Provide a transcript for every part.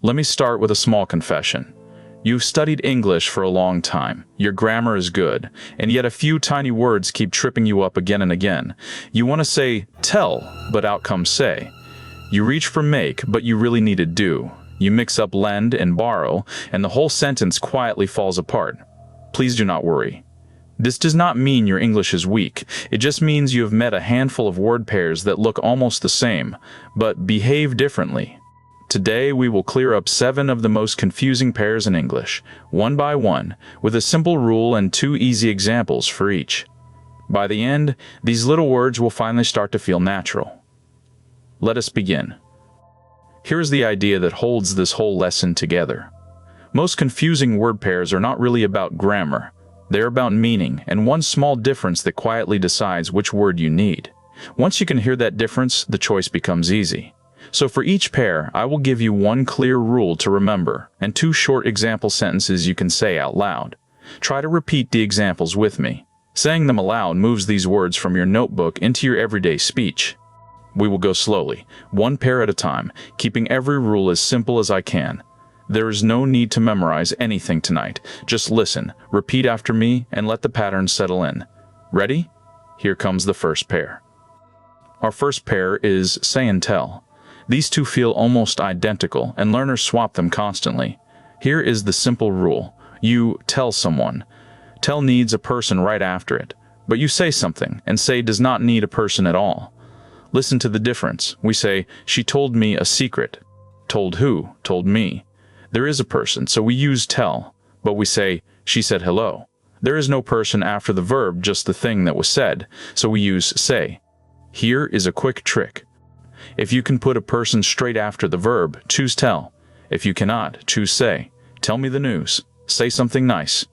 Let me start with a small confession. You've studied English for a long time, your grammar is good, and yet a few tiny words keep tripping you up again and again. You want to say tell, but out comes say. You reach for make, but you really needed do. You mix up lend and borrow, and the whole sentence quietly falls apart. Please do not worry. This does not mean your English is weak. It just means you have met a handful of word pairs that look almost the same, but behave differently. Today we will clear up 7 of the most confusing pairs in English, one by one, with a simple rule and 2 easy examples for each. By the end, these little words will finally start to feel natural. Let us begin. Here's the idea that holds this whole lesson together. Most confusing word pairs are not really about grammar. They're about meaning and one small difference that quietly decides which word you need. Once you can hear that difference, the choice becomes easy. So for each pair, I will give you 1 clear rule to remember and 2 short example sentences you can say out loud. Try to repeat the examples with me. Saying them aloud moves these words from your notebook into your everyday speech. We will go slowly, 1 pair at a time, keeping every rule as simple as I can. There is no need to memorize anything tonight. Just listen, repeat after me, and let the pattern settle in. Ready? Here comes the first pair. Our first pair is say and tell. These 2 feel almost identical, and learners swap them constantly. Here is the simple rule. You tell someone. Tell needs a person right after it, but you say something, and say does not need a person at all. Listen to the difference. We say, she told me a secret. Told who? Told me. There is a person, so we use tell, but we say, she said hello. There is no person after the verb, just the thing that was said, so we use say. Here is a quick trick. If you can put a person straight after the verb, choose tell. If you cannot, choose say. Tell me the news. Say something nice.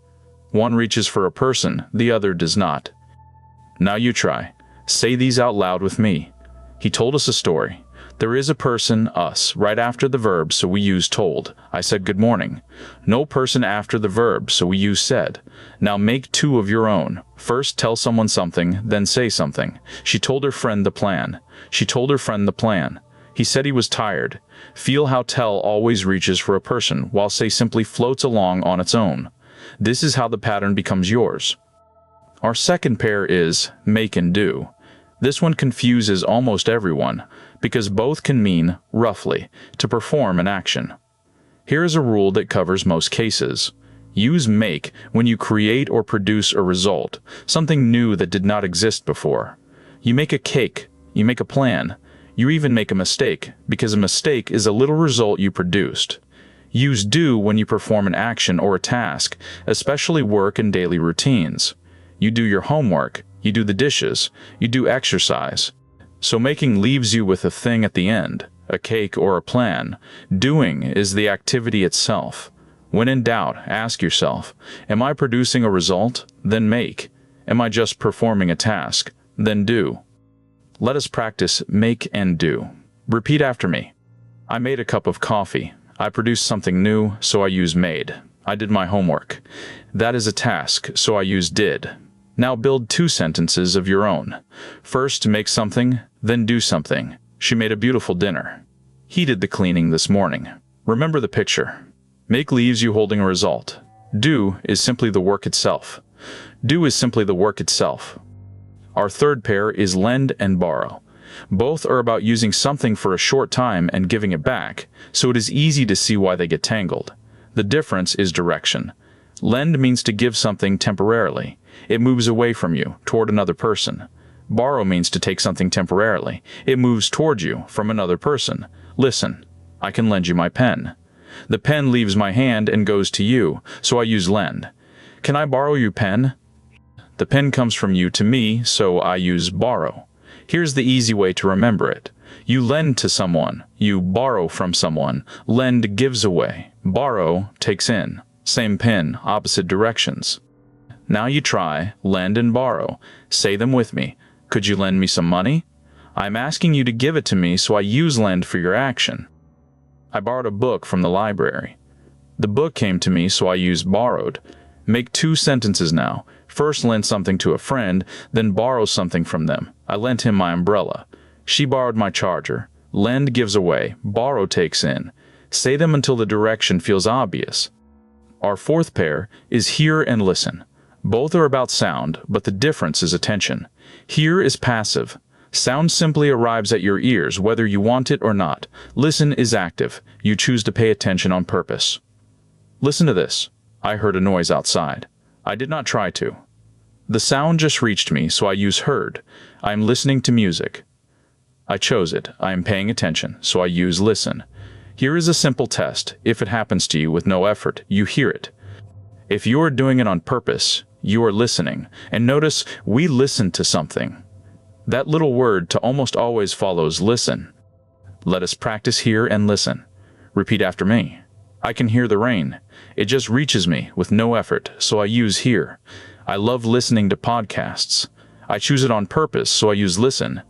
One reaches for a person, the other does not. Now you try. Say these out loud with me. He told us a story. There is a person, us, right after the verb, so we use told. I said good morning. No person after the verb, so we use said. Now make 2 of your own. First tell someone something, then say something. She told her friend the plan. She told her friend the plan. He said he was tired. Feel how tell always reaches for a person, while say simply floats along on its own. This is how the pattern becomes yours. Our second pair is make and do. This one confuses almost everyone, because both can mean, roughly, to perform an action. Here is a rule that covers most cases. Use make when you create or produce a result, something new that did not exist before. You make a cake, you make a plan, you even make a mistake, because a mistake is a little result you produced. Use do when you perform an action or a task, especially work and daily routines. You do your homework, you do the dishes, you do exercise. So making leaves you with a thing at the end, a cake or a plan. Doing is the activity itself. When in doubt, ask yourself, am I producing a result? Then make. Am I just performing a task? Then do. Let us practice make and do. Repeat after me. I made a cup of coffee. I produced something new, so I use made. I did my homework. That is a task, so I use did. Now build 2 sentences of your own. First, make something, then do something. She made a beautiful dinner. He did the cleaning this morning. Remember the picture. Make leaves you holding a result. Do is simply the work itself. Do is simply the work itself. Our third pair is lend and borrow. Both are about using something for a short time and giving it back, so it is easy to see why they get tangled. The difference is direction. Lend means to give something temporarily. It moves away from you, toward another person. Borrow means to take something temporarily. It moves toward you, from another person. Listen, I can lend you my pen. The pen leaves my hand and goes to you, so I use lend. Can I borrow your pen? The pen comes from you to me, so I use borrow. Here's the easy way to remember it. You lend to someone. You borrow from someone. Lend gives away. Borrow takes in. Same pen, opposite directions. Now you try, lend and borrow. Say them with me. Could you lend me some money? I'm asking you to give it to me, so I use lend for your action. I borrowed a book from the library. The book came to me, so I use borrowed. Make 2 sentences now. First lend something to a friend, then borrow something from them. I lent him my umbrella. She borrowed my charger. Lend gives away. Borrow takes in. Say them until the direction feels obvious. Our fourth pair is hear and listen. Both are about sound, but the difference is attention. Hear is passive. Sound simply arrives at your ears whether you want it or not. Listen is active. You choose to pay attention on purpose. Listen to this. I heard a noise outside. I did not try to. The sound just reached me, so I use heard. I am listening to music. I chose it. I am paying attention, so I use listen. Here is a simple test. If it happens to you with no effort, you hear it. If you are doing it on purpose, you are listening. And notice, we listen to something. That little word to almost always follows listen. Let us practice hear and listen. Repeat after me. I can hear the rain. It just reaches me with no effort, so I use hear. I love listening to podcasts. I choose it on purpose, so I use listen.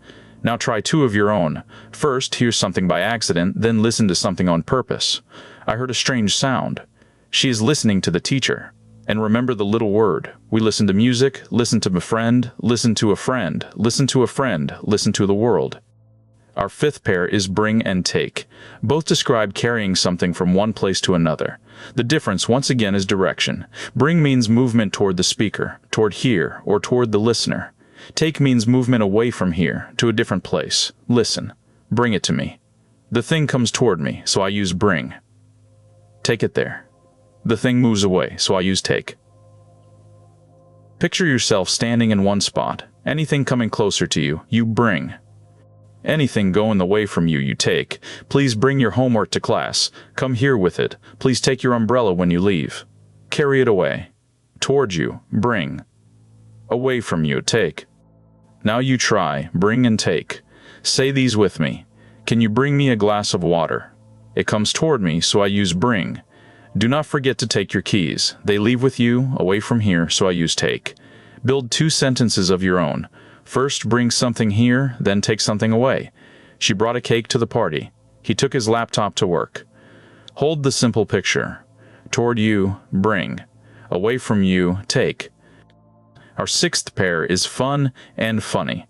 Now try two of your own. First, hear something by accident, then listen to something on purpose. I heard a strange sound. She is listening to the teacher. And remember the little word. We listen to music, listen to a friend, listen to a friend, listen to a friend, listen to the world. Our fifth pair is bring and take. Both describe carrying something from one place to another. The difference, once again, is direction. Bring means movement toward the speaker, toward here, or toward the listener. Take means movement away from here, to a different place. Listen. Bring it to me. The thing comes toward me, so I use bring. Take it there. The thing moves away, so I use take. Picture yourself standing in one spot. Anything coming closer to you, you bring. Anything going away from you, you take. Please bring your homework to class. Come here with it. Please take your umbrella when you leave. Carry it away. Toward you, bring. Away from you, take. Now you try, bring and take. Say these with me. Can you bring me a glass of water? It comes toward me, so I use bring. Do not forget to take your keys. They leave with you, away from here, so I use take. Build two sentences of your own. First, bring something here, then take something away. She brought a cake to the party. He took his laptop to work. Hold the simple picture. Toward you, bring. Away from you, take. Our sixth pair is fun and funny.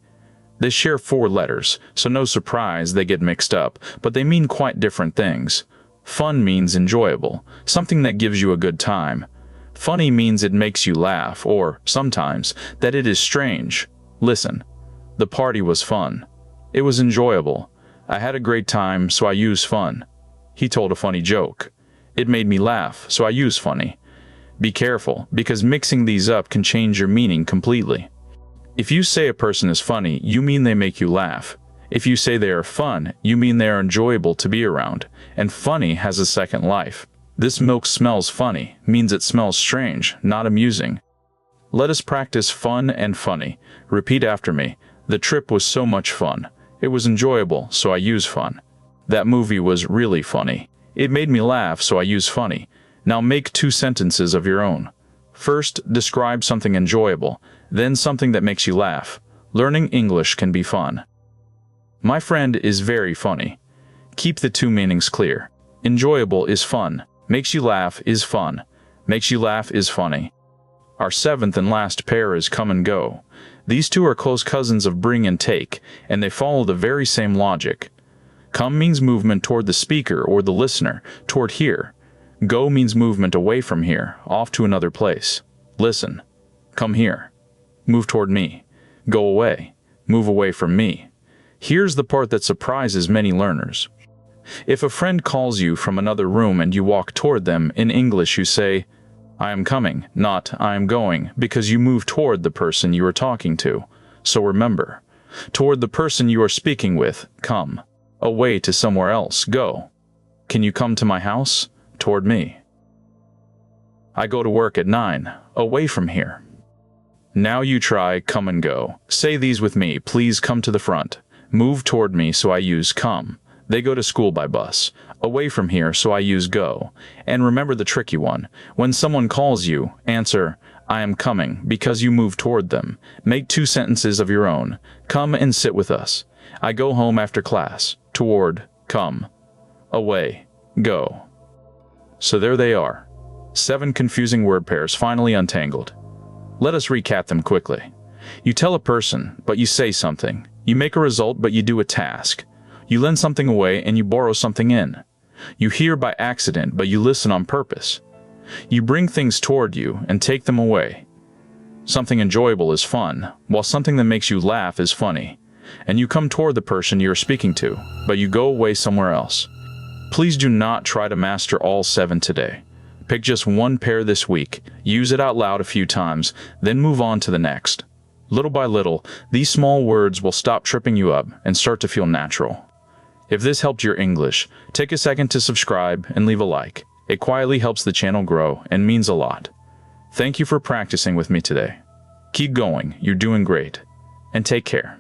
They share 4 letters, so no surprise they get mixed up, but they mean quite different things. Fun means enjoyable, something that gives you a good time. Funny means it makes you laugh, or, sometimes, that it is strange. Listen. The party was fun. It was enjoyable. I had a great time, so I use fun. He told a funny joke. It made me laugh, so I use funny. Be careful, because mixing these up can change your meaning completely. If you say a person is funny, you mean they make you laugh. If you say they are fun, you mean they are enjoyable to be around, and funny has a second life. This milk smells funny means it smells strange, not amusing. Let us practice fun and funny. Repeat after me. The trip was so much fun. It was enjoyable, so I use fun. That movie was really funny. It made me laugh, so I use funny. Now make 2 sentences of your own. First, describe something enjoyable, then something that makes you laugh. Learning English can be fun. My friend is very funny. Keep the 2 meanings clear. Enjoyable is fun. Makes you laugh is fun. Makes you laugh is funny. Our 7th and last pair is come and go. These 2 are close cousins of bring and take, and they follow the very same logic. Come means movement toward the speaker or the listener, toward here. Go means movement away from here, off to another place. Listen. Come here. Move toward me. Go away. Move away from me. Here's the part that surprises many learners. If a friend calls you from another room and you walk toward them, in English you say, I am coming, not I am going, because you move toward the person you are talking to. So remember, toward the person you are speaking with, come. Away to somewhere else, go. Can you come to my house? Toward me. I go to work at 9, away from here. Now you try come and go. Say these with me, please come to the front. Move toward me, so I use come. They go to school by bus. Away from here, so I use go. And remember the tricky one. When someone calls you, answer, I am coming, because you move toward them. Make 2 sentences of your own. Come and sit with us. I go home after class. Toward, come. Away, go. So there they are. 7 confusing word pairs finally untangled. Let us recap them quickly. You tell a person, but you say something. You make a result, but you do a task. You lend something away and you borrow something in. You hear by accident, but you listen on purpose. You bring things toward you and take them away. Something enjoyable is fun, while something that makes you laugh is funny. And you come toward the person you are speaking to, but you go away somewhere else. Please do not try to master all 7 today. Pick just one pair this week, use it out loud a few times, then move on to the next. Little by little, these small words will stop tripping you up and start to feel natural. If this helped your English, take a second to subscribe and leave a like. It quietly helps the channel grow and means a lot. Thank you for practicing with me today. Keep going, you're doing great. And take care.